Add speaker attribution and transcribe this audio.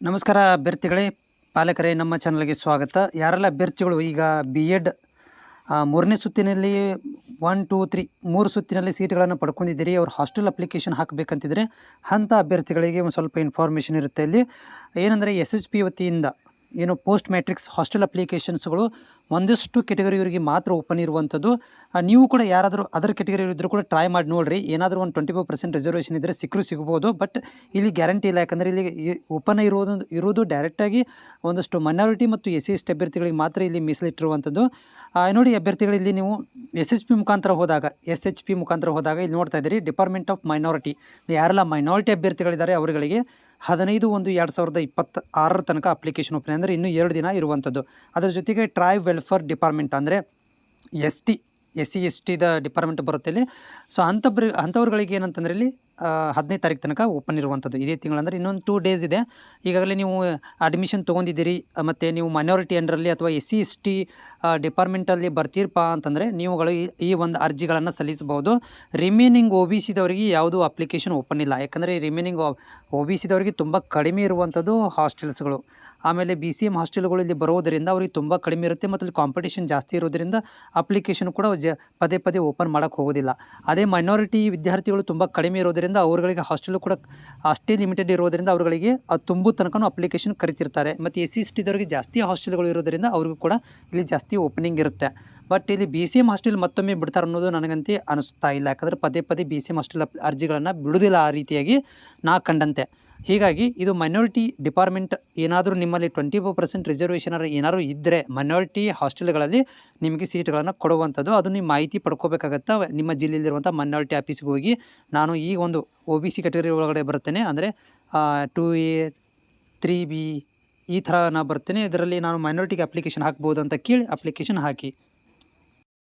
Speaker 1: ನಮಸ್ಕಾರ ಅಭ್ಯರ್ಥಿಗಳೇ, ಪಾಲಕರೇ, ನಮ್ಮ ಚಾನಲ್ಗೆ ಸ್ವಾಗತ. ಯಾರೆಲ್ಲ ಅಭ್ಯರ್ಥಿಗಳು ಈಗ ಬಿ ಎಡ್ ಮೂರನೇ ಸುತ್ತಿನಲ್ಲಿ 1, 2, 3 3 ಸುತ್ತಿನಲ್ಲಿ ಸೀಟ್ಗಳನ್ನು ಪಡ್ಕೊಂಡಿದ್ದೀರಿ, ಅವ್ರು ಹಾಸ್ಟೆಲ್ ಅಪ್ಲಿಕೇಶನ್ ಹಾಕಬೇಕಂತಿದ್ರೆ ಅಂಥ ಅಭ್ಯರ್ಥಿಗಳಿಗೆ ಒಂದು ಸ್ವಲ್ಪ ಇನ್ಫಾರ್ಮೇಷನ್ ಇರುತ್ತೆ. ಇಲ್ಲಿ ಏನಂದರೆ SSP ವತಿಯಿಂದ ಏನು ಪೋಸ್ಟ್ ಮ್ಯಾಟ್ರಿಕ್ಸ್ ಹಾಸ್ಟೆಲ್ ಅಪ್ಲಿಕೇಶನ್ಸ್ಗಳು ಒಂದಷ್ಟು ಕೆಟಗರಿಯವರಿಗೆ ಮಾತ್ರ ಓಪನ್ ಇರುವಂಥದ್ದು. ನೀವು ಕೂಡ ಯಾರಾದರೂ ಅದರ್ ಕೆಟಗರಿ ಇದ್ದರೂ ಕೂಡ ಟ್ರೈ ಮಾಡಿ ನೋಡಿರಿ. ಏನಾದರೂ ಒಂದು 24% ರಿಸರ್ವೇಷನ್ ಇದ್ದರೆ ಸಿಗ್ಬೋದು. ಬಟ್ ಇಲ್ಲಿ ಗ್ಯಾರಂಟಿ ಇಲ್ಲ, ಯಾಕಂದರೆ ಇಲ್ಲಿ ಓಪನ್ ಇರೋದು ಡೈರೆಕ್ಟಾಗಿ ಒಂದಷ್ಟು ಮೈನಾರಿಟಿ ಮತ್ತು SC ಅಭ್ಯರ್ಥಿಗಳಿಗೆ ಮಾತ್ರ ಇಲ್ಲಿ ಮೀಸಲಿಟ್ಟಿರುವಂಥದ್ದು. ನೋಡಿ ಅಭ್ಯರ್ಥಿಗಳಲ್ಲಿ ನೀವು SHP ಮುಖಾಂತರ ಹೋದಾಗ ಇಲ್ಲಿ ನೋಡ್ತಾ ಇದ್ದೀರಿ, ಡಿಪಾರ್ಟ್ಮೆಂಟ್ ಆಫ್ ಮೈನಾರಿಟಿ. ಯಾರೆಲ್ಲ ಮೈನಾರಿಟಿ ಅಭ್ಯರ್ಥಿಗಳಿದ್ದಾರೆ ಅವರುಗಳಿಗೆ 15/1/2026 ತನಕ ಅಪ್ಲಿಕೇಶನ್ ಓಪನ್, ಅಂದರೆ ಇನ್ನೂ 2 ದಿನ ಇರುವಂಥದ್ದು. ಅದರ ಜೊತೆಗೆ ಟ್ರೈಬ್ ವೆಲ್ಫೇರ್ ಡಿಪಾರ್ಟ್ಮೆಂಟ್ ಅಂದರೆ SC ಡಿಪಾರ್ಟ್ಮೆಂಟ್ ಬರುತ್ತೆ ಇಲ್ಲಿ. ಸೊ ಅಂಥವ್ರುಗಳಿಗೆ ಏನಂತಂದರೆ ಇಲ್ಲಿ 15ನೇ ತಾರೀಕು ತನಕ ಓಪನ್ ಇರುವಂಥದ್ದು, ಇದೇ ತಿಂಗಳು. ಅಂದರೆ ಇನ್ನೊಂದು 2 ಡೇಸ್ ಇದೆ. ಈಗಾಗಲೇ ನೀವು ಅಡ್ಮಿಷನ್ ತೊಗೊಂಡಿದ್ದೀರಿ ಮತ್ತು ನೀವು ಮೈನಾರಿಟಿ ಅಂಡರಲ್ಲಿ ಅಥವಾ SC ಡಿಪಾರ್ಟ್ಮೆಂಟಲ್ಲಿ ಬರ್ತೀರಪ್ಪ ಅಂತಂದರೆ ನೀವುಗಳು ಈ ಒಂದು ಅರ್ಜಿಗಳನ್ನು ಸಲ್ಲಿಸಬಹುದು. ರಿಮೈನಿಂಗ್ OBC ದವರಿಗೆ ಯಾವುದೂ ಅಪ್ಲಿಕೇಶನ್ ಓಪನ್ ಇಲ್ಲ, ಯಾಕಂದರೆ ರಿಮೈನಿಂಗ್ OBC ದವರಿಗೆ ತುಂಬ ಕಡಿಮೆ ಇರುವಂಥದ್ದು ಹಾಸ್ಟೆಲ್ಸ್ಗಳು. ಆಮೇಲೆ BCM ಹಾಸ್ಟೆಲ್ಗಳು ಇಲ್ಲಿ ಬರೋದರಿಂದ ಅವ್ರಿಗೆ ತುಂಬ ಕಡಿಮೆ ಇರುತ್ತೆ ಮತ್ತು ಇಲ್ಲಿ ಕಾಂಪಿಟೇಷನ್ ಜಾಸ್ತಿ ಇರೋದರಿಂದ ಅಪ್ಲಿಕೇಶನ್ ಕೂಡ ಪದೇ ಓಪನ್ ಮಾಡೋಕ್ಕೆ ಹೋಗೋದಿಲ್ಲ. ಅದೇ ಮೈನಾರಿಟಿ ವಿದ್ಯಾರ್ಥಿಗಳು ತುಂಬ ಕಡಿಮೆ ಇರೋದರಿಂದ ಅವ್ರುಗಳಿಗೆ ಹಾಸ್ಟೆಲ್ ಕೂಡ ಅಷ್ಟೇ ಲಿಮಿಟೆಡ್ ಇರೋದರಿಂದ ಅವ್ರುಗಳಿಗೆ ಅದು ತುಂಬೋ ತನಕ ಅಪ್ಲಿಕೇಶನ್ ಕರಿತಿರ್ತಾರೆ. ಮತ್ತು SC ದವರಿಗೆ ಜಾಸ್ತಿ ಹಾಸ್ಟೆಲ್ಗಳು ಇರೋದರಿಂದ ಅವ್ರಿಗೂ ಕೂಡ ಇಲ್ಲಿ ಜಾಸ್ತಿ ಓಪನಿಂಗ್ ಇರುತ್ತೆ. ಬಟ್ ಇಲ್ಲಿ BCM ಹಾಸ್ಟೆಲ್ ಮತ್ತೊಮ್ಮೆ ಬಿಡ್ತಾರೆ ಅನ್ನೋದು ನನಗಂತೂ ಅನಿಸ್ತಾ ಇಲ್ಲ, ಯಾಕಂದರೆ ಪದೇ BCM ಹಾಸ್ಟೆಲ್ ಅರ್ಜಿಗಳನ್ನು ಬಿಡೋದಿಲ್ಲ ಆ ರೀತಿಯಾಗಿ ನಾ ಕಂಡಂತೆ. ಹೀಗಾಗಿ ಇದು ಮೈನಾರಿಟಿ ಡಿಪಾರ್ಟ್ಮೆಂಟ್ ಏನಾದರೂ ನಿಮ್ಮಲ್ಲಿ 24% ರಿಸರ್ವೇಷನ್ ಏನಾದರೂ ಇದ್ದರೆ ಮೈನಾರಿಟಿ ಹಾಸ್ಟೆಲ್ಗಳಲ್ಲಿ ನಿಮಗೆ ಸೀಟ್ಗಳನ್ನು ಕೊಡುವಂಥದ್ದು. ಅದು ನೀವು ಮಾಹಿತಿ ಪಡ್ಕೋಬೇಕಾಗತ್ತಾ ನಿಮ್ಮ ಜಿಲ್ಲೆಯಲ್ಲಿರುವಂಥ ಮೈನಾರಿಟಿ ಆಫೀಸ್ಗೆ ಹೋಗಿ, ನಾನು ಈ ಒಂದು OBC ಕ್ಯಾಟಗರಿ ಒಳಗಡೆ ಬರ್ತೇನೆ, ಅಂದರೆ 2A 3B ಈ ಥರ ನಾನು ಬರ್ತೇನೆ, ಇದರಲ್ಲಿ ನಾನು ಮೈನಾರಿಟಿಗೆ ಅಪ್ಲಿಕೇಶನ್ ಹಾಕ್ಬೋದು ಅಂತ ಕೇಳಿ ಅಪ್ಲಿಕೇಶನ್ ಹಾಕಿ.